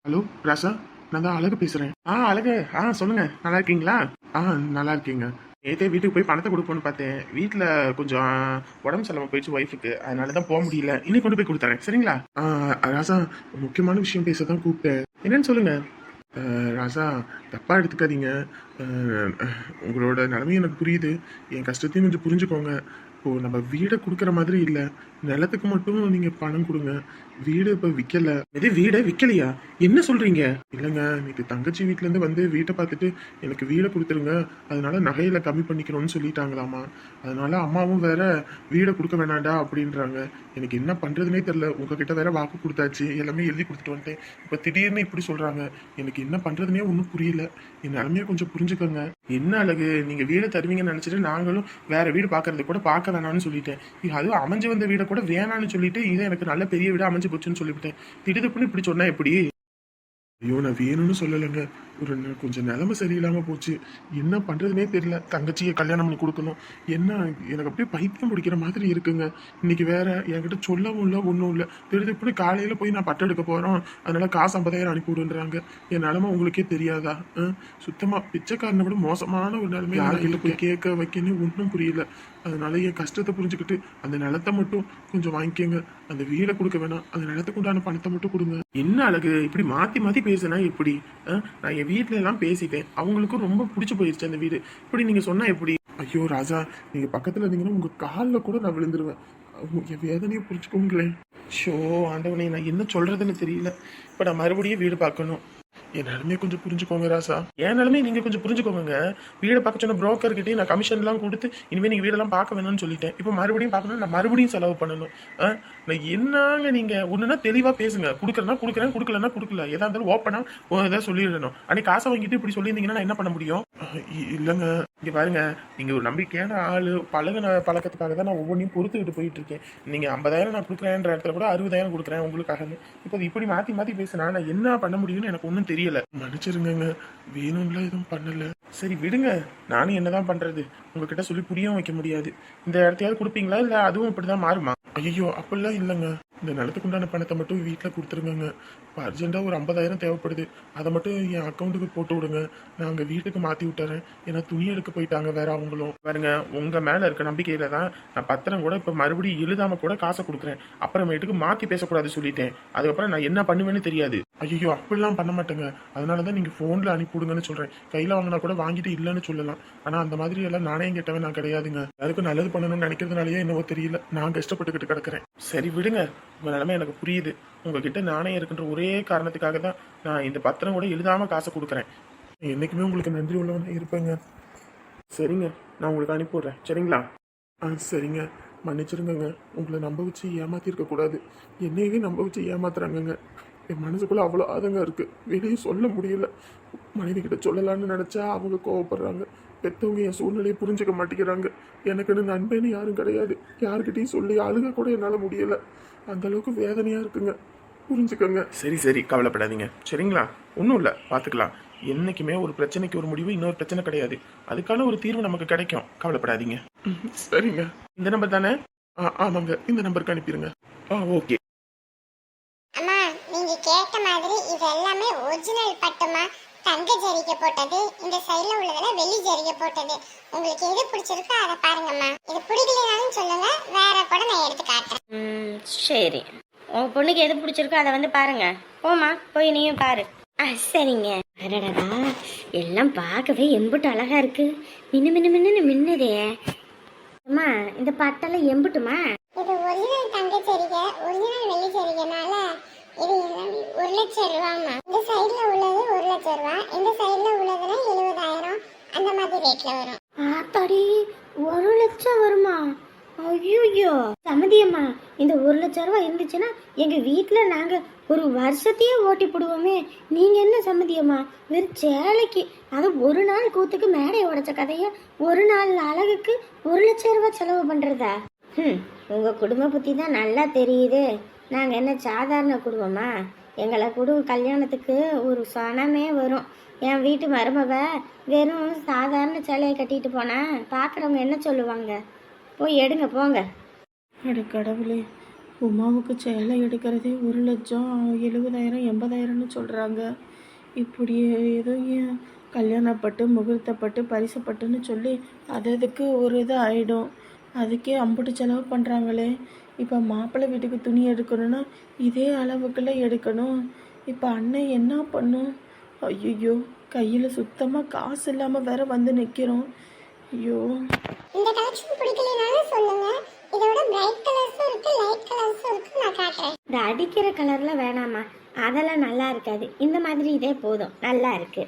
Hello ராசா, நான் தான் அழகு பேசுறேன். அழகு, சொல்லுங்க. நல்லா இருக்கீங்களா? நல்லா இருக்கீங்க. நேத்தே வீட்டுக்கு போய் பணத்தை கொடுப்போம்னு பார்த்தேன். வீட்டில் கொஞ்சம் உடம்பு சரியில்லாம போயிடுச்சு ஒய்ஃபுக்கு. அதனால தான் போக முடியல. இன்னைக்கு கொண்டு போய் கொடுத்துறேன். சரிங்களா? ராசா, முக்கியமான விஷயம் பேச தான் கூப்பிட்டேன். என்னன்னு சொல்லுங்க. ராசா, தப்பா எடுத்துக்காதீங்க. அஹ், உங்களோட நிலைமையும் எனக்கு புரியுது. என் கஷ்டத்தையும் கொஞ்சம் புரிஞ்சுக்கோங்க. இப்போ நம்ம வீடை கொடுக்குற மாதிரி இல்லை. நிலத்துக்கு மட்டும் நீங்க பணம் கொடுங்க. வீடு இப்ப விக்கல. இது வீடை விக்கலையா? என்ன சொல்றீங்க? இல்லைங்க, இன்னைக்கு தங்கச்சி வீட்ல இருந்து வந்து வீட்டை பார்த்துட்டு எனக்கு வீடை கொடுத்துருங்க, அதனால நகையில கம்மி பண்ணிக்கணும்னு சொல்லிட்டாங்களாமா. அதனால அம்மாவும் வேற வீடை கொடுக்க வேணாண்டா அப்படின்றாங்க. எனக்கு என்ன பண்றதுனே தெரியல. உங்ககிட்ட வேற வாக்கு கொடுத்தாச்சு, எல்லாமே எழுதி கொடுத்துட்டு வந்துட்டேன். இப்ப திடீர்னு இப்படி சொல்றாங்க. எனக்கு என்ன பண்றதுனே ஒன்றும் புரியல. என் நிலைமையை கொஞ்சம் புரிஞ்சுக்கோங்க. என்ன அழகு, நீங்க வீடை தருவீங்கன்னு நினைச்சிட்டு நாங்களும் வேற வீடு பாக்குறது கூட பார்க்க வேணாம்னு சொல்லிட்டேன். அதுவும் அமைஞ்சு வந்த வீடை கூட வேணாம்னு சொல்லிட்டு இது எனக்கு நல்ல பெரிய வீடு அமைஞ்சு போச்சுன்னு சொல்லிவிட்டேன். திடீர்னு இப்படி சொன்னா எப்படி? ஐயோ, நான் வேணும்னு சொல்லலைங்க. கொஞ்சம் நிலைமை சரியில்லாம போச்சு. என்ன பண்றதுனே தெரியல. தங்கச்சியை கல்யாணம் பண்ணி கொடுக்கணும். என்ன, எனக்கு அப்படியே பைத்தியம் பிடிக்கிற மாதிரி இருக்குங்க. இன்னைக்கு வேற என்கிட்ட சொல்லவும் இல்லை, ஒன்றும் இல்லை. திடீர்னு காலையில போய் நான் பட்டு எடுக்க போறோம், அதனால காசு 50,000 அனுப்பி விடுன்றாங்க. என் நிலைமை உங்களுக்கே தெரியாதா? சுத்தமா பிச்சைக்காரனை விட மோசமான ஒரு நிலைமை. யார்கிட்ட போய் கேட்க வைக்கணும் ஒன்றும் புரியல. அதனால என் கஷ்டத்தை புரிஞ்சுக்கிட்டு அந்த நிலத்தை மட்டும் கொஞ்சம் வாங்கிக்கோங்க. அந்த வீடை கொடுக்க வேணாம், அந்த நிலத்துக்கு உண்டான பணத்தை மட்டும் கொடுங்க. என்ன அழகு, இப்படி மாத்தி மாத்தி பேசுனா எப்படி? நான் என் வீட்டுல எல்லாம் பேசிட்டேன். அவங்களுக்கும் ரொம்ப பிடிச்சு போயிருச்சு அந்த வீடு. இப்படி நீங்க சொன்னா எப்படி? ஐயோ ராஜா, நீங்க பக்கத்துல இருந்தீங்கன்னா உங்க காலில் கூட நான் விழுந்துருவேன். என் வேதனையை புரிஞ்சுக்கோங்களேன். ஷோ ஆண்டவனே, நான் என்ன சொல்றதுன்னு தெரியல. இப்ப நான் மறுபடியும் வீடு பார்க்கணும். என் நிலைமையை கொஞ்சம் புரிஞ்சுக்கோங்க ராசா. என் நிலைமையை நீங்க கொஞ்சம் புரிஞ்சுக்கோங்க. வீடை பார்க்க சொன்ன புரோக்கர் கிட்டே நான் கமிஷன் எல்லாம் கொடுத்து இனிமே நீங்க வீடெல்லாம் பார்க்க வேணும்னு சொல்லிட்டேன். இப்போ மறுபடியும் பார்க்கணும், நான் மறுபடியும் செலவு பண்ணணும். நான் என்னங்க, நீங்க ஒண்ணுன்னா தெளிவா பேசுங்க. கொடுக்குறேன்னா கொடுக்குறேன், கொடுக்கலன்னா கொடுக்கல. எதா இருந்தாலும் ஓப்பனா ஏதாவது சொல்லிடணும். அன்னைக்கு காசை வாங்கிட்டு இப்படி சொல்லியிருந்தீங்கன்னா நான் என்ன பண்ண முடியும்? இல்லைங்க, இங்க பாருங்க, நீங்க ஒரு நம்பிக்கையான ஆளு. பழக்கத்துக்காக தான் நான் ஒவ்வொன்றையும் பொறுத்துக்கிட்டு போயிட்டு இருக்கேன். நீங்க 50,000 நான் கொடுக்குறேன்ற இடத்துல கூட 60,000 கொடுக்குறேன் உங்களுக்காக. இப்போ இப்படி மாத்தி மாத்தி பேசினா நான் என்ன பண்ண முடியும்னு எனக்கு ஒன்றும் தெரியல. மன்னிச்சிருங்க, வேணும்ல எதுவும் பண்ணல. சரி விடுங்க, நானும் என்னதான் பண்றது? உங்ககிட்ட சொல்லி புரிய வைக்க முடியாது. இந்த இடத்தையாவது கொடுப்பீங்களா, இல்ல அதுவும் இப்படிதான் மாறுமா? ஐயோ, அப்படிலாம் இல்லைங்க. இந்த நிலத்துக்கு உண்டான பணத்தை மட்டும் வீட்டில் கொடுத்துருங்க. இப்போ அர்ஜென்ட்டாக ஒரு 50,000 தேவைப்படுது. அதை மட்டும் என் அக்கௌண்ட்டுக்கு போட்டு விடுங்க. நான் அங்கே வீட்டுக்கு மாற்றி விட்டுறேன். ஏன்னா துணி எடுக்க போயிட்டாங்க வேற அவங்களும். பாருங்க, உங்கள் மேலே இருக்க நம்பிக்கையில தான் நான் பத்திரம் கூட இப்போ மறுபடியும் எழுதாம கூட காசை கொடுக்குறேன். அப்புறமேட்டுக்கு மாற்றி பேசக்கூடாது சொல்லிட்டேன். அதுக்கப்புறம் நான் என்ன பண்ணுவேன்னு தெரியாது. ஐயோ, அப்படிலாம் பண்ண மாட்டேங்க. அதனால தான் நீங்கள் ஃபோனில் அனுப்பி விடுங்கன்னு சொல்கிறேன். கையில் வாங்கினா கூட வாங்கிட்டு இல்லைன்னு சொல்லலாம். ஆனால் அந்த மாதிரி எல்லாம் நானே கேட்டவன் நான் கிடையாதுங்க. அதுக்கு நல்லது பண்ணணும்னு நினைக்கிறதுனாலயே என்னவோ தெரியல, நான் கஷ்டப்பட்டுக்கிட்டு கிடக்குறேன். சரி விடுங்க, உங்க நிலைமை எனக்கு புரியுது. உங்ககிட்ட நானே இருக்கின்ற ஒரே காரணத்துக்காக தான் நான் இந்த பத்திரம் கூட எழுதாம காசை கொடுக்குறேன். என்னைக்குமே உங்களுக்கு நன்றி உள்ளவனே இருப்பேங்க. சரிங்க, நான் உங்களுக்கு அனுப்பிவிடுறேன். சரிங்களா? சரிங்க, மன்னிச்சிருங்க. உங்களை நம்ப வச்சு ஏமாத்திருக்க கூடாது. என்னையே நம்ப வச்சு ஏமாத்துறாங்கங்க. என் மனசுக்குள்ள அவ்வளோ ஆதங்க இருக்கு. வெளியே சொல்ல முடியல. மனைவி கிட்ட சொல்லலான்னு நினைச்சா அவங்க கோவப்படுறாங்க. பெற்றவங்க என் சூழ்நிலையை புரிஞ்சுக்க மாட்டேங்கிறாங்க. எனக்குன்னு நண்பன்னு யாரும் கிடையாது. யாருக்கிட்டையும் சொல்லி அழுக கூட என்னால் முடியல. அந்த அளவுக்கு வேதனையா இருக்குங்க. புரிஞ்சுக்கோங்க. சரி சரி, கவலைப்படாதீங்க. சரிங்களா? ஒன்றும் இல்லை, பார்த்துக்கலாம். என்னைக்குமே ஒரு பிரச்சனைக்கு ஒரு முடிவு இன்னொரு பிரச்சனை கிடையாது. அதுக்கான ஒரு தீர்வு நமக்கு கிடைக்கும். கவலைப்படாதீங்க. சரிங்க. இந்த நம்பர் தானே? ஆமாங்க, இந்த நம்பருக்கு அனுப்பிடுங்க. ஓகே. அம்மா, நீங்க கேட்ட மாதிரி இது எல்லாமே ஒரிஜினல் பட்டுமா? தங்க ஜரிகை போட்டது, இந்த சைடுல உள்ளதெல்லாம் வெள்ளி ஜரிகை போட்டது. உங்களுக்கு எது பிடிச்சிருக்கோ அதை பாருங்கம்மா. இது பிடிக்கலனாலும் சொல்லுங்க, வேற கூட நான் எடுத்து காட்டுறேன். சரி, உங்க பொண்ணுக்கு எது பிடிச்சிருக்கோ அதை வந்து பாருங்க. போமா, போய் நீயும் பாரு. சரிங்க. அடடா, எல்லாம் பார்க்கவே எம்புட்டு அழகா இருக்கு. மின்னு மின்னு மின்னு மின்னுதே. அம்மா, இந்த பட்டெல்லாம் எம்புட்டுமா? இது ஒரிஜினல் தங்க ஜரிகை, ஒரிஜினல் வெள்ளி ஜரிகைனால இது 1,00,000 ரூபாய்மா. இந்த சைடுல உள்ளது 1,00,000 ரூபாய், இந்த சைடுல உள்ளதுல 70,000 அந்த மாதிரி ரேட்ல வரும். ஆத்தாடி, 1,00,000 வருமா? ஐயோ சமதியம்மா, இந்த 1,00,000 ரூபாய் இருந்துச்சுன்னா எங்க வீட்டுல நாங்க ஒரு வருஷத்தையே ஓட்டி போடுவோமே. நீங்க என்ன சம்மதியம்மா, வெறும் சேலைக்கு அது ஒரு நாள் கூத்துக்கு மேடை உடைச்ச கதைய ஒரு நாள் அழகுக்கு 1,00,000 ரூபாய் செலவு பண்றதா? உங்க குடும்ப புத்தி தான் நல்லா தெரியுது. நாங்கள் என்ன சாதாரண குடும்பமா? எங்களை கல்யாணத்துக்கு ஒரு சனமே வரும். என் வீட்டு மருமவ வெறும் சாதாரண சேலையை கட்டிட்டு போனா பார்க்குறவங்க என்ன சொல்லுவாங்க? போய் எடுங்க போங்க. அட கடவுளே, உமாவுக்கு சேலை எடுக்கிறதே 1,70,000 80,000ன்னு சொல்கிறாங்க. இப்படி ஏதோ ஏன் கல்யாணப்பட்டு முகூர்த்தப்பட்டு பரிசப்பட்டுன்னு சொல்லி அதுக்கு ஒரு இது ஆகிடும். அதுக்கே அம்புட்டு செலவு பண்ணுறாங்களே. இப்போ மாப்பிள்ளை வீட்டுக்கு துணி எடுக்கணும்னா இதே அளவுக்குள்ள எடுக்கணும். இப்போ அண்ணன் என்ன பண்ணும்? ஐயோ, கையில் சுத்தமாக காசு இல்லாமல் வேற வந்து நிற்கிறோம். ஐயோ, இந்த கலெக்ஷன் பிடிக்கலனாலும் சொல்லுங்க. இதோட பிரைட் கலர்ஸும் இருக்கு, லைட் கலர்ஸும் இருக்கு, நான் காட்டுறேன். இந்த அடிக்கிற கலரில் வேணாமா, அதெல்லாம் நல்லா இருக்காது. இந்த மாதிரி இதே போதும், நல்லா இருக்கு.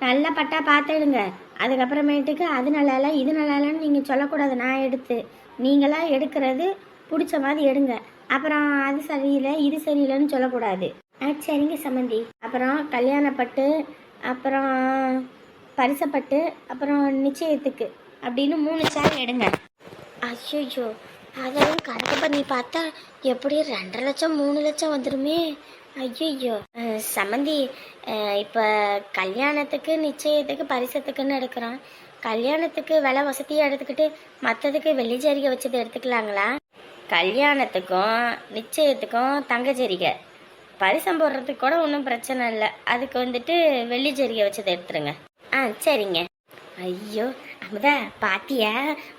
நல்லா பட்டா பார்த்துடுங்க. அதுக்கப்புறமேட்டுக்கு அது நல்லா இல்லை இது நல்லா இல்லைன்னு நீங்கள் சொல்லக்கூடாது. நான் எடுத்து நீங்களாம் எடுக்கிறது பிடிச்ச மாதிரி எடுங்க. அப்புறம் அது சரியில்லை இது சரியில்லைன்னு சொல்லக்கூடாது. சரிங்க சம்மந்தி. அப்புறம் கல்யாணப்பட்டு, அப்புறம் பரிசப்பட்டு, அப்புறம் நிச்சயத்துக்கு அப்படின்னு 3 சேலை எடுங்க. ஐயோ, அதெல்லாம் கணக்கு பண்ணி பார்த்தா எப்படி 2.5 லட்சம் 3 லட்சம் வந்துடுமே. ஐயோ சம்மந்தி, இப்போ கல்யாணத்துக்கு நிச்சயத்துக்கு பரிசத்துக்குன்னு எடுக்கிறோம். கல்யாணத்துக்கு விலை வசதியாக எடுத்துக்கிட்டு மற்றதுக்கு வெள்ளி ஜரிகை வச்சது எடுத்துக்கலாங்களா? கல்யாணத்துக்கும் நிச்சயத்துக்கும் தங்க ஜரிகை, பரிசம் போடுறதுக்கு கூட ஒன்றும் பிரச்சனை இல்லை. அதுக்கு வந்துட்டு வெள்ளி ஜரிகை வச்சதை எடுத்துருங்க. சரிங்க. ஐயோ அமுதா, பாத்தியா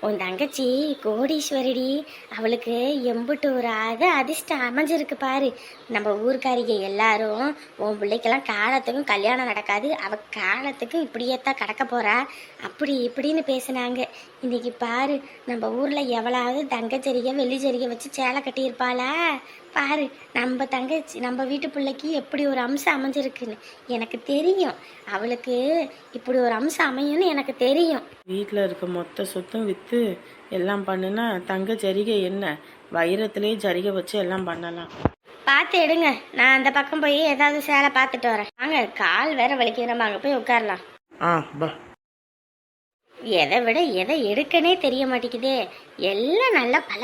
உன் தங்கச்சி கோடீஸ்வரடி. அவளுக்கு எம்புட்டு ஒரு அதிர்ஷ்டம் அமைஞ்சிருக்கு பாரு. நம்ம ஊர்க்காரிக எல்லாரும் உன் பிள்ளைக்கெல்லாம் காலத்துக்கும் கல்யாணம் நடக்காது, அவ காலத்துக்கும் இப்படியேத்தான் கடக்க போறா அப்படி இப்படின்னு பேசினாங்க. இன்னைக்கு பாரு, நம்ம ஊர்ல எவ்வளவு தங்கச்சரிகை வெள்ளி ஜரிகை வச்சு சேலை கட்டியிருப்பாளா பாரு. நம்ம தங்கச்சி நம்ம வீட்டு பிள்ளைக்கு எப்படி ஒரு அம்சம் அமைஞ்சிருக்குன்னு எனக்கு தெரியும். அவளுக்கு இப்படி ஒரு அம்சம் அமையும்னு எனக்கு தெரியும். வீட்டில் இருக்க மொத்த சொத்தும் விற்று எல்லாம் பண்ணுனா தங்க ஜரிகை என்ன, வைரத்திலே ஜரிகை வச்சு எல்லாம் பண்ணலாம். பார்த்து எடுங்க. நான் அந்த பக்கம் போய் ஏதாவது சேலை பார்த்துட்டு வரேன். வாங்க, கால் வேற வலிக்குது, நம்ம அங்கே போய் உட்காரலாம். பா. எதை விட எதை எடுக்கனே தெரிய மாட்டேங்குதே. எல்லாம் நல்லா பல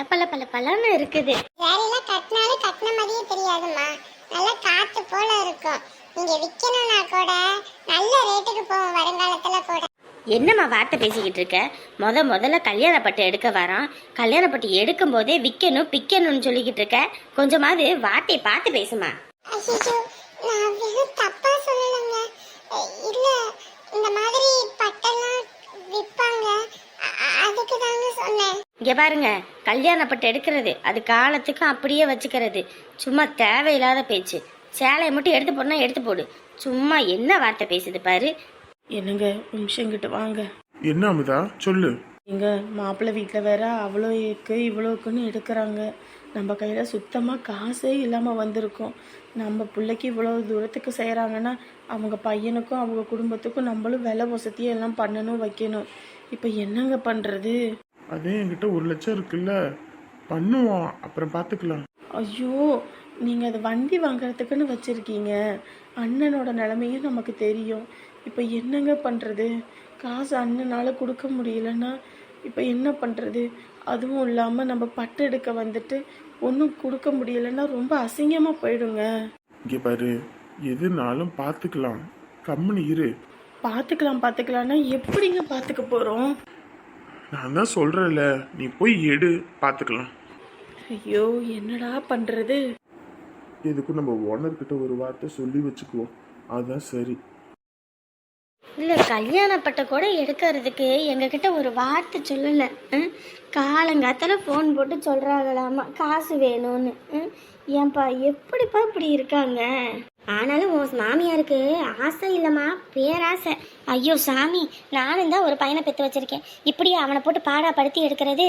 இருக்குது. சேலைலாம் கட்டினாலும் கட்டின மாதிரியே தெரியாதுமா, நல்லா காத்து போல இருக்கும். நீங்க விற்கணும்னா கூட நல்ல ரேட்டுக்கு போகும் வருங்காலத்துல கூட. என்னம்மா வார்த்தை பேசிக்கிட்டு இருக்க? முதல்ல கல்யாணப்பட்டு எடுக்க வரோம். கல்யாணப்பட்டு எடுக்கும் போதே விற்கணும் பிக்கணும்னு சொல்லிக்கிட்டு இருக்க. கொஞ்சமாவது வார்த்தையை பார்த்து பேசுமா. ஐயோ, நான் வெறும் தப்பா சொல்லலைங்க. இல்ல, இந்த மாதிரி பட்டெல்லாம் விற்பாங்க, அதுக்கு தாங்க சொன்னேன். இங்க பாருங்க, கல்யாணப்பட்டு எடுக்கிறது அது காலத்துக்கும் அப்படியே வச்சுக்கிறது. சும்மா தேவையில்லாத பேச்சு. சேலையை மட்டும் எடுத்து போடனா எடுத்து போடு. சும்மா என்ன வார்த்தை பேசுது பாரு. என்னங்க நிமிஷங்கிட்ட வாங்க. என்ன அமுதா, சொல்லு. எங்க மாப்பிள்ளை வீட்டில் வேற அவ்வளோக்கு இவ்வளோக்குன்னு எடுக்கிறாங்க. நம்ம கையில் சுத்தமாக காசே இல்லாமல் வந்திருக்கோம். நம்ம பிள்ளைக்கு இவ்வளோ தூரத்துக்கு செய்கிறாங்கன்னா அவங்க பையனுக்கும் அவங்க குடும்பத்துக்கும் நம்மளும் விலை வசதியும் எல்லாம் பண்ணணும் வைக்கணும். இப்போ என்னங்க பண்ணுறது? அதே என்கிட்ட 1 லட்சம் இருக்குல்ல, பண்ணுவோம், அப்புறம் பார்த்துக்கலாம். ஐயோ, நீங்கள் அதை வண்டி வாங்குறதுக்குன்னு வச்சுருக்கீங்க. அண்ணனோட நிலைமையும் நமக்கு தெரியும். இப்போ என்னங்க பண்ணுறது? காசு அண்ணனால் கொடுக்க முடியலன்னா இப்போ என்ன பண்ணுறது? அதுவும் இல்லாமல் நம்ம பட்டு எடுக்க வந்துட்டு ஒன்றும் கொடுக்க முடியலன்னா ரொம்ப அசிங்கமாக போயிடுங்க. இங்கே பாரு, எதுனாலும் பார்த்துக்கலாம், கம்முனு இரு. பார்த்துக்கலாம்னா எப்படிங்க பார்த்துக்க போகிறோம்? நான் தான் சொல்கிறேன்ல, நீ போய் எடு, பார்த்துக்கலாம். ஐயோ, என்னடா பண்ணுறது? எதுக்கும் நம்ம ஓனர்கிட்ட ஒரு வார்த்தை சொல்லி வச்சுக்குவோம், அதுதான் சரி. இல்லை, கல்யாணப்பட்ட கூட எடுக்கிறதுக்கு எங்ககிட்ட ஒரு வார்த்தை சொல்லலை. காலங்காத்தால ஃபோன் போட்டு சொல்கிறாங்களாமா காசு வேணும்னு. ஏன்பா எப்படிப்பா இப்படி இருக்காங்க? ஆனாலும் உன் மாமியாருக்கு ஆசை இல்லைம்மா, பேராசை. ஐயோ சாமி, நானும் தான் ஒரு பையனை பெற்று வச்சிருக்கேன். இப்படி அவனை போட்டு பாடாப்படுத்தி எடுக்கிறது.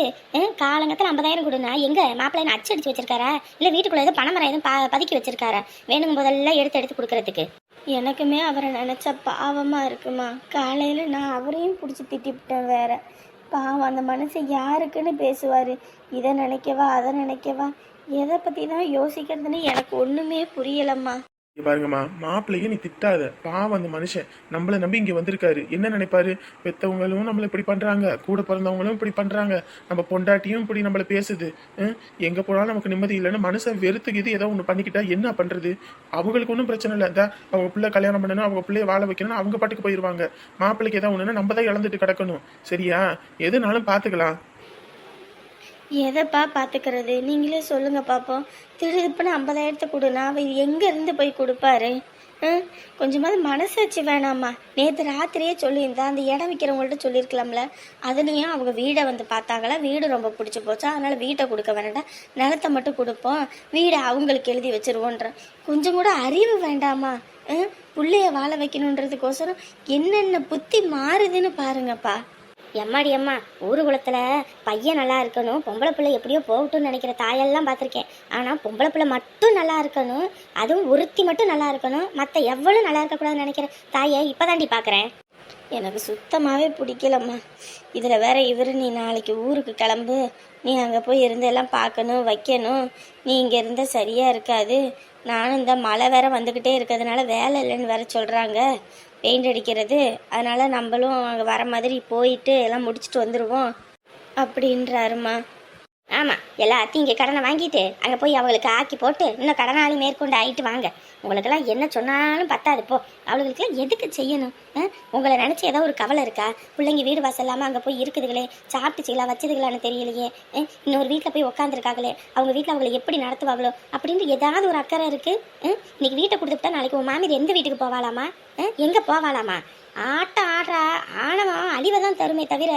காலங்கத்தில் 50,000 கொடுனா எங்கே மாப்பிள்ளைன்னு அடிச்சு வச்சிருக்காரா? இல்லை வீட்டுக்குள்ளே எதுவும் பணமரம் எதுவும் பதுக்கி வச்சிருக்காரா? வேணுங்க போதெல்லாம் எடுத்து கொடுக்கறதுக்கு. எனக்குமே அவரை நினச்சா பாவமாக இருக்குமா. காலையில் நான் அவரையும் பிடிச்சி திட்டிவிட்டேன் வேற. பாவம், அந்த மனுஷன் யாருக்குன்னு பேசுவார். இதை நினைக்கவா அதை நினைக்கவா, எதை பற்றி தான் யோசிக்கிறதுன்னு எனக்கு ஒன்றுமே புரியலம்மா. இங்க பாருங்கம்மா, மாப்பிள்ளையே நீ திட்டாத. பாவம் அந்த மனுஷன் நம்மளை நம்பி இங்கே வந்திருக்காரு. என்ன நினைப்பாரு? பெற்றவங்களும் நம்மளை இப்படி பண்ணுறாங்க, கூட பிறந்தவங்களும் இப்படி பண்ணுறாங்க, நம்ம பொண்டாட்டியும் இப்படி நம்மளை பேசுது. எங்கே போனாலும் நமக்கு நிம்மதி இல்லைன்னு மனுஷன் வெறுத்துக்குது. ஏதோ ஒன்று பண்ணிக்கிட்டா என்ன பண்ணுறது? அவங்களுக்கு ஒன்றும் பிரச்சனை இல்லை. இந்த அவங்க பிள்ளை கல்யாணம் பண்ணணும், அவங்க பிள்ளைய வாழ வைக்கணும், அவங்க பாட்டுக்கு போயிடுவாங்க. மாப்பிள்ளைக்கு ஏதாவது ஒன்றுன்னா நம்ம தான் இழந்துட்டு கிடக்கணும். சரியா? எதுனாலும் பார்த்துக்கலாம். எதைப்பா பார்த்துக்கிறது நீங்களே சொல்லுங்க பார்ப்போம். திருப்புன்னு 50,000 கொடு, நான் அவர் எங்கேருந்து போய் கொடுப்பாரு? கொஞ்சமாவது மனசாட்சி வேணாமா? நேற்று ராத்திரியே சொல்லியிருந்தா அந்த இடம் விற்கிறவங்கள்ட்ட சொல்லியிருக்கலாம்ல. அதுலேயும் அவங்க வீடை வந்து பார்த்தாங்களா, வீடு ரொம்ப பிடிச்சி போச்சா, அதனால் வீட்டை கொடுக்க வேண்டாம், நிலத்தை மட்டும் கொடுப்போம், வீடை அவங்களுக்கு எழுதி வச்சிருவோன்ற கொஞ்சம் கூட அறிவு வேண்டாமா? பிள்ளைய வாழ வைக்கணுன்றதுக்கோசரம் என்னென்ன புத்தி மாறுதுன்னு பாருங்கப்பா. எம்மாடி அம்மா, ஊரு குளத்துல பையன் நல்லா இருக்கணும், பொம்பளை பிள்ளை எப்படியோ போகட்டும்னு நினைக்கிற தாயெல்லாம் பார்த்துருக்கேன். ஆனால் பொம்பளை பிள்ளை மட்டும் நல்லா இருக்கணும், அதுவும் ஒருத்தி மட்டும் நல்லா இருக்கணும், மற்ற எவ்வளோ நல்லா இருக்கக்கூடாதுன்னு நினைக்கிற தாயை இப்போதாண்டி பார்க்குறேன். எனக்கு சுத்தமாகவே பிடிக்கலம்மா. இதில் வேற இவர் நீ நாளைக்கு ஊருக்கு கிளம்பு, நீ அங்கே போய் இருந்து எல்லாம் பார்க்கணும் வைக்கணும், நீ இங்கே இருந்தால் சரியாக இருக்காது. நானும் இந்த மழை வேற வந்துக்கிட்டே இருக்கிறதுனால வேலை இல்லைன்னு வேற சொல்கிறாங்க, பெயிண்ட் அடிக்கிறது. அதனால் நம்மளும் அங்கே வர மாதிரி போயிட்டு எல்லாம் முடிச்சுட்டு வந்துடுவோம் அப்படின்றாருமா. ஆமாம், எல்லாத்தையும் இங்கே கடனை வாங்கிட்டு அங்கே போய் அவங்களுக்கு ஆக்கி போட்டு இன்னும் கடனாளி மேற்கொண்டு ஆகிட்டு வாங்க. உங்களுக்கெல்லாம் என்ன சொன்னாலும் பத்தாது போ. அவளுகளுக்கெல்லாம் எதுக்கு செய்யணும்? உங்களை நினச்சி ஏதோ ஒரு கவலை இருக்கா? பிள்ளைங்க வீடு வாசல் இல்லாமல் அங்கே போய் இருக்குதுங்களே, சாப்பிட்டுச்சிங்களா வச்சதுங்களான்னு தெரியலையே, இன்னொரு வீட்டில் போய் உட்காந்துருக்காங்களே, அவங்க வீட்டில் அவங்களை எப்படி நடத்துவாங்களோ அப்படின்னு ஏதாவது ஒரு அக்கறை இருக்குது? இன்னைக்கு வீட்டை கொடுத்துட்டா நாளைக்கு உன் மாமியார் எந்த வீட்டுக்கு போவாளாமா? எங்கே போவாளாமா? ஆட்டம் ஆடுறா, ஆணவம் அழிவை தான் தருமே தவிர.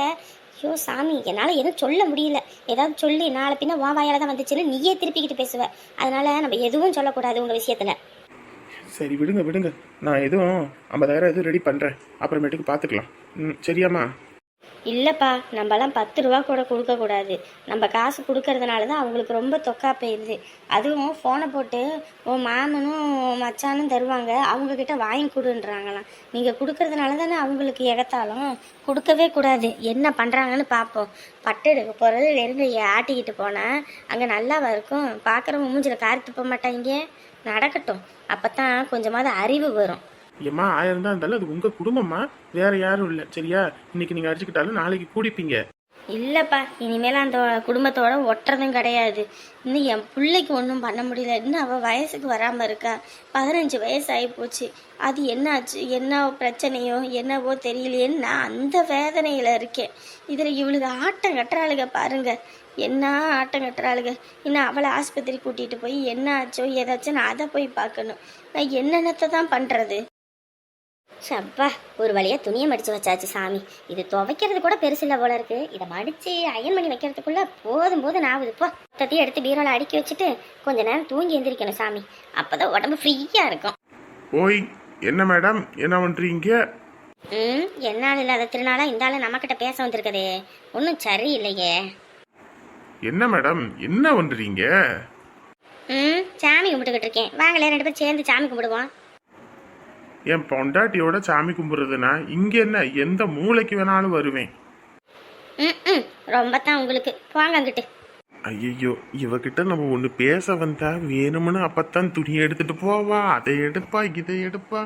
ஐயோ சாமி, என்னால் எதுவும் சொல்ல முடியல. ஏதாவது சொல்லி நாளை பின்ன வா வாயால் தான் வந்துச்சுன்னு நீயே திருப்பிக்கிட்டு பேசுவ. அதனால நம்ம எதுவும் சொல்லக்கூடாது உங்கள் விஷயத்தில். சரி விடுங்க விடுங்க, நான் எதுவும் 50,000 எதுவும் ரெடி பண்ணுறேன், அப்புறமேட்டுக்கு பார்த்துக்கலாம். சரியாம்மா? இல்லைப்பா, நம்மலாம் 10 ரூபா கூட கொடுக்கக்கூடாது. நம்ம காசு கொடுக்கறதுனால தான் அவங்களுக்கு ரொம்ப தொக்கா போயிடுது. அதுவும் ஃபோனை போட்டு உன் மாமனும் மச்சானும் தருவாங்க, அவங்கக்கிட்ட வாங்கி கொடுன்றாங்களாம். நீங்கள் கொடுக்கறதுனால தானே அவங்களுக்கு எகத்தாலும். கொடுக்கவே கூடாது. என்ன பண்ணுறாங்கன்னு பார்ப்போம். பட்டு எடுக்க போகிறது வெறுங்கையை ஆட்டிக்கிட்டு போனால் அங்கே நல்லாவா இருக்கும்? பார்க்குறவங்க மூஞ்சில் காரி துப்ப மாட்டாங்க. நடக்கட்டும், அப்போ தான் கொஞ்சமாவது அறிவு வரும். ஏம்மா, 1000 தான் இருந்தாலும் அது உங்கள் குடும்பம்மா, வேற யாரும் இல்லை. சரியா? இன்னைக்கு நீங்கள் அடிச்சுக்கிட்டாலும் நாளைக்கு கூடிப்பீங்க. இல்லைப்பா, இனிமேல் அந்த குடும்பத்தோட ஒட்டுறதும் கிடையாது. இன்னும் என் பிள்ளைக்கு ஒன்றும் பண்ண முடியல. இன்னும் அவள் வயசுக்கு வராமல் இருக்கா. 15 வயசு ஆகி போச்சு. அது என்னாச்சு, என்ன பிரச்சனையோ என்னவோ தெரியலையேன்னு நான் அந்த வேதனையில் இருக்கேன். இதில் இவளுக்கு ஆட்டம் கட்டுறாளுங்க பாருங்க, என்ன ஆட்டம் கட்டுறாளுங்க. இன்னும் அவளை ஆஸ்பத்திரி கூட்டிகிட்டு போய் என்ன ஆச்சோ ஏதாச்சும் நான் அதை போய் பார்க்கணும். நான் என்னென்னத்தை தான் பண்ணுறது? சப்பா, ஒரு வழியாக துணியை மடித்து வச்சாச்சு சாமி. இது துவைக்கிறது கூட பெருசில்லை போல இருக்கு. இதை மடித்து அயன் பண்ணி வைக்கிறதுக்குள்ளே போதும் ஆகுது. இப்போ மொத்தத்தையும் எடுத்து பீரோல அடுக்கி வச்சுட்டு கொஞ்ச நேரம் தூங்கி எந்திரிக்கணும் சாமி. அப்போ தான் உடம்பு ஃப்ரீயாக இருக்கும். ஓய், என்ன மேடம், என்ன பண்ணுறீங்க? என்னால் இல்லாத திருநாளாக இந்த ஆள் நம்மக்கிட்ட பேச வந்திருக்கதே, ஒன்றும் சரி இல்லையே. என்ன மேடம், என்ன பண்ணுறீங்க? சாமி கும்பிட்டுக்கிட்டு இருக்கேன். வாங்களே 2 பேரும் சேர்ந்து சாமி கும்பிடுவோம். என் பொண்டாட்டியோட சாமி கும்பிட்றதுனா இங்கே என்ன, எந்த மூளைக்கு வேணாலும் வருவேன். ரொம்ப தான் உங்களுக்கு. போங்க அங்கிட்டு. ஐயோ, இவகிட்ட நம்ம ஒன்று பேச வந்தா வேணும்னு அப்பத்தான் துணியை எடுத்துட்டு போவா, அதை எடுப்பா இதை எடுப்பா.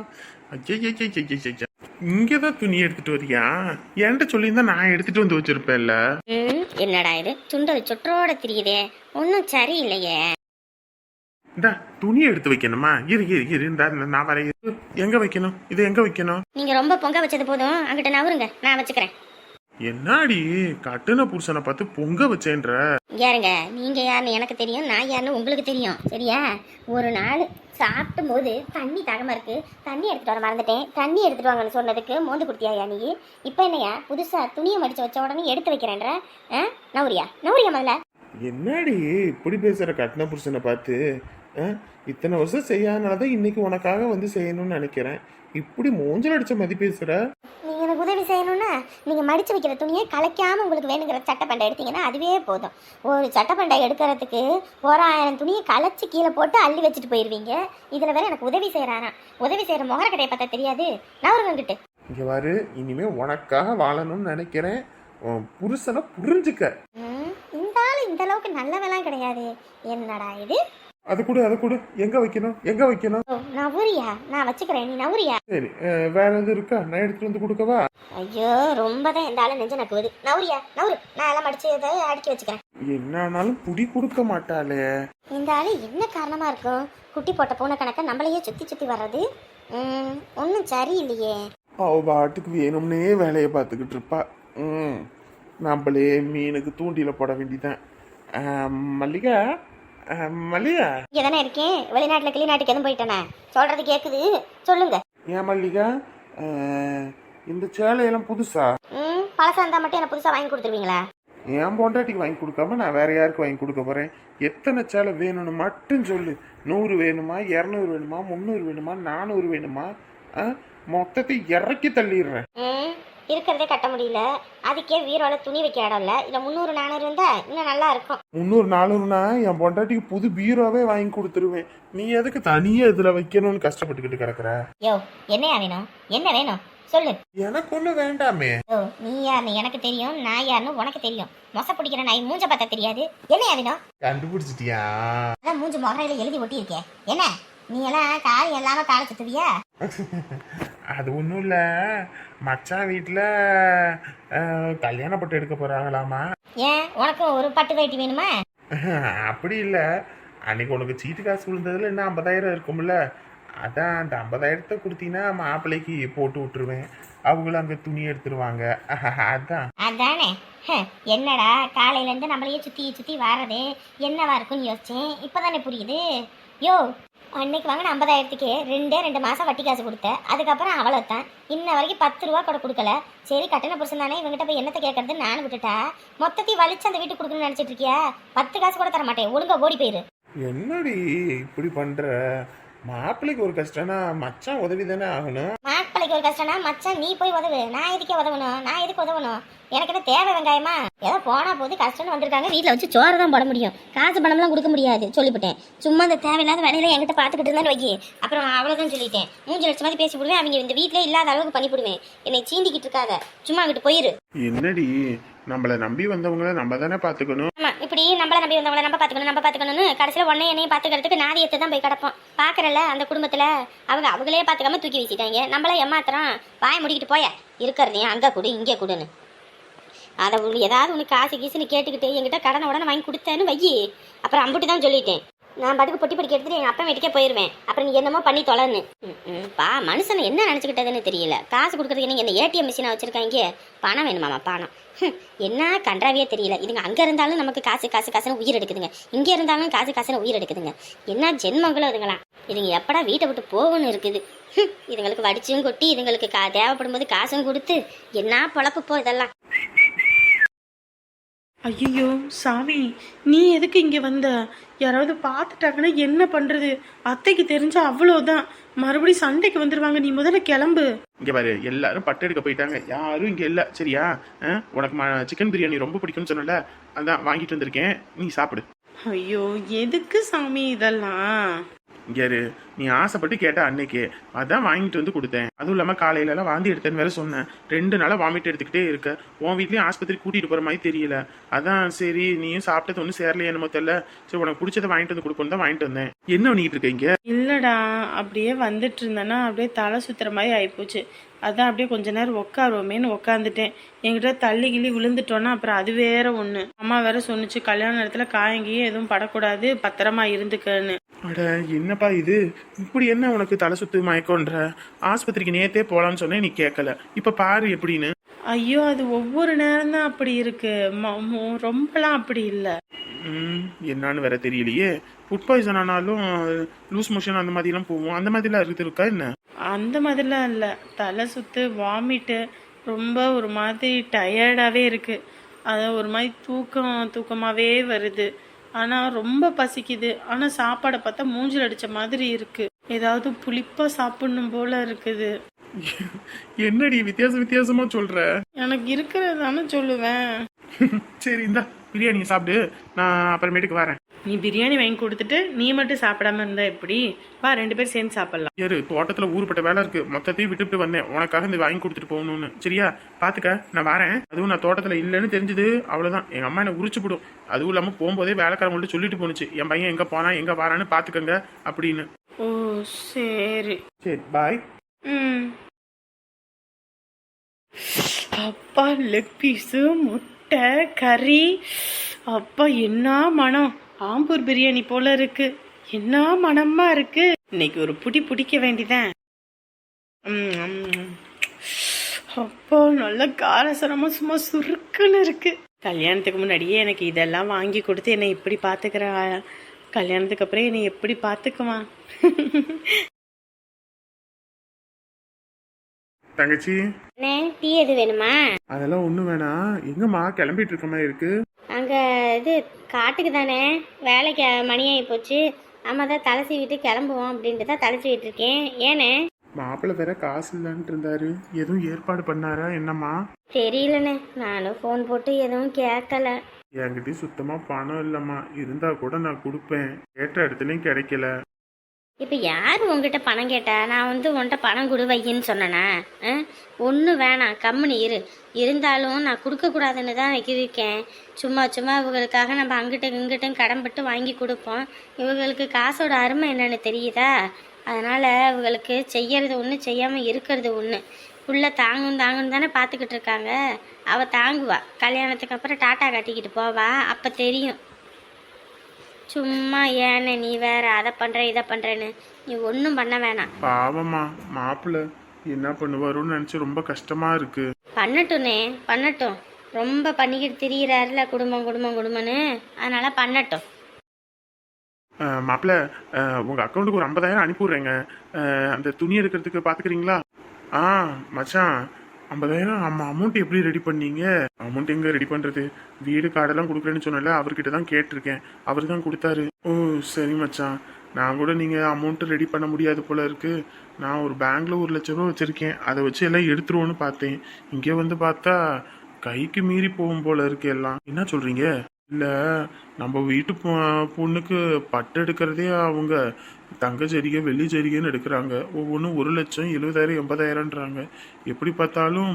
ஐயா, இங்கதான் துணி எடுத்துட்டு வரியா? என்கிட்ட சொல்லியிருந்தா நான் எடுத்துட்டு வந்து வச்சிருப்பேன்ல. என்னடா இது, சுண்டல் சுற்றோட தெரியுதே, ஒன்றும் சரியில்லையே. இந்தா துணி எடுத்து வைக்கணுமா? இரு இரு இரு, இந்த நான் வர. எங்க வைக்கணும்? இது எங்க வைக்கணும்? நீங்க ரொம்ப பொங்க வச்சது போதும், அங்கிட்ட நவருங்க, நான் வச்சுக்கிறேன். என்னாடி கட்டுன புருஷனை பார்த்து பொங்க வச்சேன்ற? யாருங்க நீங்க? யாருன்னு எனக்கு தெரியும், நான் யாருன்னு உங்களுக்கு தெரியும். சரியா? ஒரு நாள் சாப்பிடும் போது தண்ணி தாகமா இருக்கு, தண்ணி எடுத்துட்டு வர மறந்துட்டேன், தண்ணி எடுத்துட்டு வாங்கன்னு சொன்னதுக்கு மோந்து குடுத்தியா நீ? இப்போ என்னையா புதுசா துணியை மடிச்சு வச்ச உடனே எடுத்து வைக்கிறேன்ற? நவரியா முதல்ல. என்னடி இப்படி பேசுற கட்டுன புருஷனை பார்த்து? இத்தனை வருஷம் செய்யாதனாலதான் இன்னைக்கு உனக்காக வந்து செய்யணும்னு நினைக்கிறேன். இப்படி மூஞ்சல் அடிச்ச மதி பேசுற. நீங்க எனக்கு உதவி செய்யணும்னா நீங்க மடிச்சு வைக்கிற துணியை கலைக்காம உங்களுக்கு வேணுங்கிற சட்டப்பண்டை எடுத்தீங்கன்னா அதுவே போதும். ஒரு சட்டப்பண்டை எடுக்கிறதுக்கு 1000 துணியை கலைச்சு கீழே போட்டு அள்ளி வச்சுட்டு போயிருவீங்க. இதுல வேற எனக்கு உதவி செய்யறானா? உதவி செய்யற முகர கடையை பார்த்தா தெரியாது. நான் ஒரு வந்துட்டு இங்க பாரு, இனிமே உனக்காக வாழணும்னு நினைக்கிறேன். புருஷனை புரிஞ்சுக்க. இந்த ஆளு இந்த அளவுக்கு நல்லவெல்லாம் கிடையாது. என்னடா இது? அது கூட எங்க வைக்கணும்? நவுரியா? நான் வச்சுக்கிறேன், நீ நவுரியா? சரி, வேற எது இருக்கா? நான் எடுத்துட்டு வந்து கொடுக்கவா? ஐயோ, ரொம்ப தான் இந்த ஆளு நெஞ்ச நக்குவது. நவுரியா நவுரு, நான் எல்லாம் மடிச்சு அடுக்கி வச்சுக்கிறேன். என்னானாலும் புடி கொடுக்க மாட்டாளே இந்த ஆளு. என்ன காரணமா இருக்கும்? குட்டி போட்ட பூனை கணக்க நம்மளையே சுத்தி வர்றது. ஒன்றும் சரியில்லையே. அவ பாட்டுக்கு வேணும்னே வேலையை பார்த்துக்கிட்டு இருப்பா. நம்மளே மீனுக்கு தூண்டில போட வேண்டிதான். மல்லிகா மல்லிகா இங்கே தானே இருக்கேன். வெளிநாட்டில் கிளிநாட்டுக்கு எதுவும் போயிட்டேனே? சொல்றது கேட்குது, சொல்லுங்க. ஏன் மல்லிகா இந்த சேலையெல்லாம் புதுசா? பழசா இருந்தால் மட்டும் என்ன புதுசாக வாங்கி கொடுத்துருவீங்களா? என் பொண்டாட்டிக்கு வாங்கி கொடுக்காம நான் வேற யாருக்கு வாங்கி கொடுக்க போறேன்? எத்தனை சேலை வேணும்னு மட்டும் சொல்லு. 100 வேணுமா, 200 வேணுமா, 300 வேணுமா, 400 வேணுமா? மொத்தத்தை இறக்கி தள்ளிடுறேன். இருக்கிறதே கட்ட முடியல, அதுக்கே வீரோட துணி வைக்க இடம் இல்லை. இல்லை 300 400 இருந்தா இன்னும் நல்லா இருக்கும். 300 400னா என் பொண்டாட்டிக்கு புது பீரோவே வாங்கி கொடுத்துருவேன். நீ எதுக்கு தனியா இதுல வைக்கணும்னு கஷ்டப்பட்டுக்கிட்டு கிடக்குற? யோ, என்னையா வேணும்? என்ன வேணும் சொல்லு. எனக்கு ஒண்ணு வேண்டாமே. ஓ, நீ யாருன்னு எனக்கு தெரியும், நான் யாருன்னு உனக்கு தெரியும். மொசை பிடிக்கிற நாய் மூஞ்ச பார்த்தா தெரியாது. என்னையா வேணும்? கண்டுபிடிச்சிட்டியா? அதான் மூஞ்சி முகரையில எழுதி ஒட்டி இருக்கே. என்ன நீ எல்லாம் காரி எல்லாம காலை சுத்துவியா? அது ஒன்றும் இல்லை, மச்சான் வீட்டில் கல்யாண பட்டு எடுக்க போகிறாங்களாமா. ஏன் உனக்கு ஒரு பட்டு வேட்டி வேணுமா? அப்படி இல்லை, அன்னைக்கு உனக்கு சீட்டு காசு விழுந்ததுல இன்னும் 50,000 இருக்கும்ல, அதான் அந்த 50,000 கொடுத்தீங்கன்னா மாப்பிள்ளைக்கு போட்டு விட்டுருவேன், அவங்களும் அங்கே துணி எடுத்துருவாங்க. அதான். அதானே. என்னடா காலையில இருந்து நம்மளையே சுத்தி சுத்தி வாரதே என்னவா இருக்குன்னு யோசிச்சேன். இப்பதானே புரியுது. யோ, அன்னைக்கு வாங்கின 50,000க்கு 2 மாசம் வட்டி காசு கொடுத்த, அதுக்கப்புறம் அவ்வளோதான். இன்ன வரைக்கும் 10 ரூபா கூட கொடுக்கல. சரி, கட்டண புருஷன் தானே, இவங்ககிட்ட போய் என்னத்தை கேட்கறது நானும் விட்டுட்டா. மொத்தத்தையும் வலிச்சு அந்த வீட்டுக்கு கொடுக்கணும்னு நினைச்சிட்டு இருக்கியா? 10 காசு கூட தர மாட்டேன், ஒழுங்கா ஓடி போயிரு. என்னடி இப்படி பண்ற? மாப்பிள்ளைக்கு ஒரு கஷ்டம்னா மச்சான் உதவி தானே ஆகணும். மாப்பிள்ளைக்கு ஒரு கஷ்டம்னா மச்சான் நீ போய் உதவு. நான் எதுக்கே உதவணும்? நான் எதுக்கு உதவணும்? எனக்கு என்ன தேவை வெங்காயமா? ஏதோ போனா போது கஷ்டம்னு வந்திருக்காங்க, வீட்டில் வச்சு சோறு தான் போட முடியும், காசு பணம்லாம் கொடுக்க முடியாது சொல்லிவிட்டேன். சும்மா அந்த தேவையில்லாத வேலையில என்கிட்ட பார்த்துக்கிட்டு இருந்தான்னு வைக்கி, அப்புறம் அவ்வளோதான் சொல்லிட்டேன். 3 லட்சம் மாதிரி பேசி விடுவேன், அவங்க இந்த வீட்டிலே இல்லாத அளவுக்கு பண்ணிவிடுவேன். என்னை சீண்டிக்கிட்டு இருக்காத, சும்மா அங்கிட்டு போயிரு. என்னடி, நம்மளை நம்பி வந்தவங்கள நம்ம தானே பார்த்துக்கணும். ஆமா, இப்படி நம்மள நம்பி வந்தவங்கள நம்ம பார்த்துக்கணும்னு கடைசியில் உன்னை என்னையும் பார்த்துக்கிறதுக்கு நாதியத்தை தான் போய் கிடப்போம். பார்க்கறல அந்த குடும்பத்தில் அவங்களே பார்த்துக்காம தூக்கி வீசிட்டாங்க. நம்மள ஏமாத்துறான். வாய முடிக்கிட்டு போய இருக்கிறதையும் அங்கே கொடு இங்கே கொடுன்னு. அதை ஏதாவது உனக்கு காசு கீசுன்னு கேட்டுக்கிட்டு என்கிட்ட கடனை உடனே வாங்கி கொடுத்தேன்னு வையி, அப்புறம் அம்புட்டு தான் சொல்லிட்டேன். நான் பாட்டுக்கு பொட்டி படிக்க எடுத்துட்டு எங்கள் அப்பா வீட்டுக்கே போயிடுவேன். அப்புறம் நீ என்னமோ பண்ணி தொலைன்னு. மனுஷனை என்ன நினச்சிக்கிட்டதுன்னு தெரியல. காசு கொடுக்குறதுக்கு நீங்கள் இந்த ஏடிஎம் மிஷினை வச்சுருக்காங்க, பணம் வேணுமாமா பணம். என்ன கன்றாவியே தெரியல. இதுங்க அங்கே இருந்தாலும் நமக்கு காசுன்னு உயிர் எடுக்குதுங்க, இங்கே இருந்தாலும் காசுன்னு உயிர் எடுக்குதுங்க. என்ன ஜென்மங்களும் இதுங்களாம். இதுங்க எப்படா வீட்டை விட்டு போகணும்னு இருக்குது. இதுங்களுக்கு வடிச்சும் கொட்டி இதுங்களுக்கு தேவைப்படும் போது காசும் கொடுத்து என்ன பொழப்பு போ இதெல்லாம். ஐயோ சாமி, நீ எதுக்கு இங்கே வந்த? யாராவது பார்த்துட்டாங்கன்னா என்ன பண்ணுறது? அத்தைக்கு தெரிஞ்சா அவ்வளோதான், மறுபடியும் சண்டைக்கு வந்துடுவாங்க. நீ முதல்ல கிளம்பு. இங்கே பாரு, எல்லாரும் பட்டு எடுக்க போயிட்டாங்க, யாரும் இங்கே இல்லை. சரியா? உனக்கு சிக்கன் பிரியாணி ரொம்ப பிடிக்கும்னு சொன்னல, அதான் வாங்கிட்டு வந்திருக்கேன், நீ சாப்பிடு. ஐயோ எதுக்கு சாமி இதெல்லாம்? இங்கே நீ ஆசைப்பட்டு கேட்ட அன்னைக்கு அதான் வாங்கிட்டு வந்து கொடுத்தேன். அதுவும் இல்லாமல் காலையிலலாம் வாந்தி எடுத்தேன்னு வேற சொன்னேன். 2 நாளாக வாமிட் எடுத்துக்கிட்டே இருக்க. உன் வீட்லேயும் ஆஸ்பத்திரி கூட்டிகிட்டு போகிற மாதிரி தெரியல. அதான் சரி, நீயும் சாப்பிட்டது ஒன்றும் சேரலையே என்னமோ தெரியல, சரி உனக்கு பிடிச்சதை வாங்கிட்டு வந்து கொடுப்போன்னு தான் வாங்கிட்டு வந்தேன். என்ன பண்ணிட்டு இருக்கீங்க? இல்லைடா, அப்படியே வந்துட்டு இருந்தேன்னா அப்படியே தலை சுற்றுற மாதிரி ஆகிப்போச்சு. அதான் அப்படியே கொஞ்ச நேரம் உட்காருவோமேன்னு உட்காந்துட்டேன். என்கிட்ட தள்ளி கிள்ளி விழுந்துட்டோன்னா அப்புறம் அது வேற ஒன்று. அம்மா வேற சொன்னிச்சு, கல்யாண நேரத்துல காயங்கியும் எதுவும் படக்கூடாது, பத்திரமா இருந்துக்கன்னு. அட என்னப்பா இது, இப்படி என்ன உனக்கு தலை சுத்து மயக்கம்ன்ற? ஆஸ்பத்திரிக்கு நேத்தே போலான்னு சொன்னேன், நீ கேட்கல. இப்ப பாரு எப்படின்னு. ஐயோ, அது ஒவ்வொரு நேரம் தான் அப்படி இருக்கு, ரொம்பலாம் அப்படி இல்லை. என்னன்னு வேற தெரியலையே. ஃபுட் பாய்சன் ஆனாலும் லூஸ் மோஷன் அந்த மாதிரிலாம் போவோம், அந்த மாதிரிலாம் இருக்கா என்ன? அந்த மாதிரிலாம் இல்லை, தலை சுத்து, வாமிட்டு, ரொம்ப ஒரு மாதிரி டயர்டாகவே இருக்கு. அது ஒரு மாதிரி தூக்கமாகவே வருது. ஆனால் ரொம்ப பசிக்குது. ஆனால் சாப்பாடை பார்த்தா மூஞ்சில் அடித்த மாதிரி இருக்கு. ஏதாவது புளிப்பாக சாப்பிடணும் போல இருக்குது. என்னடி வித்தியாசமா சொல்ற? எனக்கு இருக்கிறதானே சொல்லுவேன். சரி, இந்தா பிரியாணி சாப்பிடு, நான் அப்புறமேட்டுக்கு வரேன். நீ பிரியாணி வாங்கி கொடுத்துட்டு நீ மட்டும் சாப்பிடாம இருந்தா எப்படி? வா, 2 பேரும் சேர்ந்து சாப்பிடலாம். யாரு தோட்டத்துல ஊருப்பட்ட வேலை இருக்கு, மொத்தத்தையும் விட்டுட்டு வந்தேன் உனக்காக இந்த வாங்கி கொடுத்துட்டு போகணும்னு. சரியா? பாத்துக்க, நான் வரேன். அதுவும் நான் தோட்டத்துல இல்லைன்னு தெரிஞ்சது அவ்வளவுதான், எங்க அம்மா என்ன உரிச்சு போடும். அதுவும் இல்லாம போகும்போதே வேலைக்காரங்கள்ட்ட சொல்லிட்டு போனுச்சு, என் பையன் எங்க போனா எங்க வரான்னு பாத்துக்கங்க அப்படின்னு. ஓ சரி சரி, பாய். அப்பா, லெக் பீஸு, முட்டை, கறி, அப்பா என்ன மனம்! ஆம்பூர் பிரியாணி போல இருக்கு. என்ன மனமா இருக்கு. இன்னைக்கு ஒரு பிடிக்க வேண்டிதான். அப்பா, நல்ல காரசரமா சும்மா சுருக்குன்னு இருக்கு. கல்யாணத்துக்கு முன்னாடியே எனக்கு இதெல்லாம் வாங்கி கொடுத்து என்னை இப்படி பார்த்துக்கிறா, கல்யாணத்துக்கு அப்புறம் என்னை எப்படி பார்த்துக்குவான்? தங்கச்சி அண்ணே டீ எது வேணுமா? அதெல்லாம் ஒன்றும் வேணாம். எங்கம்மா கிளம்பிட்டு இருக்க மாதிரி இருக்கு? அங்கே இது காட்டுக்கு தானே, வேலைக்கு மணியாகி போச்சு. அம்மா தான் தலை சீவிட்டு கிளம்புவோம் அப்படின்ட்டு தான் தலை சீவிட்டு இருக்கேன். ஏண்ணே? மாப்பிள்ளை வேற காசு இல்லைன்ட்டு இருந்தாரு, எதுவும் ஏற்பாடு பண்ணாரா என்னம்மா? தெரியலண்ணே, நானும் ஃபோன் போட்டு எதுவும் கேட்கல. என்கிட்டயும் சுத்தமா பணம் இல்லம்மா, இருந்தா கூட நான் கொடுப்பேன், கேட்ட இடத்துலயும் கிடைக்கல. இப்போ யார் உங்ககிட்ட பணம் கேட்டா? நான் உன்கிட்ட பணம் கொடு வையின்னு சொன்னேனா? ஒன்றும் வேணாம், கம்முனு இருந்தாலும் நான் கொடுக்கக்கூடாதுன்னு தான் இருக்கேன். சும்மா சும்மா இவங்களுக்காக நம்ம அங்கிட்டும் இங்கிட்டும் கடன்பட்டு வாங்கி கொடுப்போம். இவங்களுக்கு காசோட அருமை என்னன்னு தெரியுதா? அதனால் இவங்களுக்கு செய்யறது ஒன்று, செய்யாமல் இருக்கிறது ஒன்று. புள்ள தாங்கும் தாங்கன்னு தானே பார்த்துக்கிட்டு இருக்காங்க. அவள் தாங்குவா, கல்யாணத்துக்கு அப்புறம் டாட்டா கட்டிக்கிட்டு போவா, அப்போ தெரியும். சும்மா ஏன்னு நீ வேற அதை பண்ற இதை பண்றேன்னு நீ ஒன்றும் பண்ண வேணாம். பாவம்மா, மாப்பிள்ளை என்ன பண்ணுவாருன்னு நினைச்சு ரொம்ப கஷ்டமா இருக்கு. பண்ணட்டும்னே, பண்ணட்டும். ரொம்ப பண்ணிக்கிட்டு திரியிறாருல குடும்பம் குடும்பம் குடும்பம்னு, அதனால பண்ணட்டும். மாப்பிள்ளை, உங்க அக்கௌண்ட்டுக்கு ஒரு 50,000 அனுப்பிவிட்றேங்க. அந்த துணி எடுக்கிறதுக்கு பாத்துக்கிறீங்களா? மச்சான், 50,000 அமௌண்ட் எப்படி ரெடி பண்ணீங்க? அமௌண்ட் எங்க ரெடி பண்றது? வீடு கார்டெல்லாம் கொடுக்குறேன்னு சொன்னல, அவர்கிட்ட தான் கேட்டிருக்கேன், அவர் தான் கொடுத்தாரு. ஓ சரி மச்சான், நான் கூட நீங்க அமௌண்ட் ரெடி பண்ண முடியாது போல இருக்கு. நான் ஒரு பேங்க்ல 1,00,000 ரூபா வச்சிருக்கேன், அதை வச்சு எல்லாம் எடுத்துருவோன்னு பார்த்தேன். இங்கே வந்து பார்த்தா கைக்கு மீறி போகும் போல இருக்கு எல்லாம். என்ன சொல்றீங்க? இல்ல, நம்ம வீட்டு பொண்ணுக்கு பட்டு எடுக்கிறதே அவங்க தங்க ஜரிகை வெள்ளி ஜரிகைன்னு எடுக்கிறாங்க. ஒவ்வொன்றும் 1,00,000, 70,000, 80,000ன்றாங்க. எப்படி பார்த்தாலும்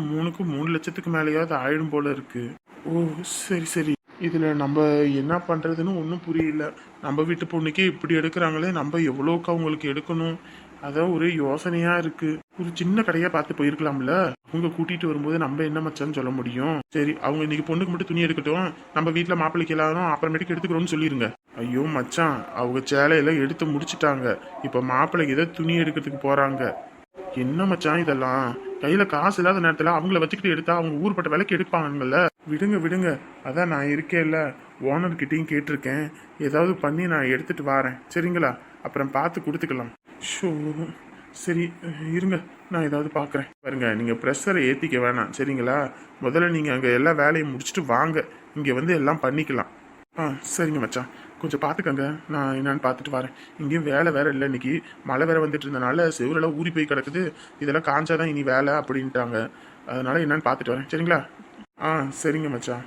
3 லட்சத்துக்கு மேலேயாவது ஆயிடும் போல இருக்கு. ஓ சரி சரி, இதுல நம்ம என்ன பண்றதுன்னு ஒன்றும் புரியல. நம்ம வீட்டு பொண்ணுக்கே இப்படி எடுக்கிறாங்களே, நம்ம எவ்வளோக்கு அவங்களுக்கு எடுக்கணும்? அதான் ஒரே யோசனையா இருக்கு. ஒரு சின்ன கடையா பார்த்து போயிருக்கலாம்ல. அவங்க கூட்டிட்டு வரும்போது நம்ம என்ன மச்சான்னு சொல்ல முடியும்? சரி, அவங்க இன்னைக்கு பொண்ணுக்கு மட்டும் துணி எடுக்கட்டும், நம்ம வீட்டுல மாப்பிள்ளைக்கு எல்லாரும் அப்புறமேட்டுக்கு எடுத்துக்கிறோம்னு சொல்லிருங்க. ஐயோ மச்சான், அவங்க சேலையெல்லாம் எடுத்து முடிச்சிட்டாங்க, இப்ப மாப்பிள்ளைக்கு ஏதோ துணி எடுக்கிறதுக்கு போறாங்க. என்ன மச்சான் இதெல்லாம்? கையில காசு இல்லாத நேரத்துல அவங்கள வச்சுக்கிட்டு எடுத்தா அவங்க ஊர்பட்ட விலைக்கு எடுப்பாங்கல்ல. விடுங்க விடுங்க, அதான் நான் இருக்கேன்ல, ஓனர்கிட்டையும் கேட்டிருக்கேன், ஏதாவது பண்ணி நான் எடுத்துட்டு வரேன், சரிங்களா? அப்புறம் பார்த்து கொடுத்துக்கலாம். ஷோ சரி இருங்க, நான் ஏதாவது பார்க்குறேன். பாருங்க, நீங்கள் ப்ரெஷரை ஏற்றிக்க வேணாம், சரிங்களா? முதல்ல நீங்கள் அங்கே எல்லா வேலையும் முடிச்சுட்டு வாங்க, இங்கே வந்து எல்லாம் பண்ணிக்கலாம். சரிங்க மச்சான், கொஞ்சம் பார்த்துக்கங்க, நான் என்னன்னு பார்த்துட்டு வரேன். இங்கேயும் வேலை வேற இல்லை, இன்னைக்கு மழை வேற வந்துட்டு இருந்தனால செவரெல்லாம் ஊறி போய் கிடக்குது, இதெல்லாம் காஞ்சாதான் இனி வேலை அப்படின்ட்டாங்க. அதனால என்னன்னு பார்த்துட்டு வரேன், சரிங்களா? சரிங்க மச்சான்.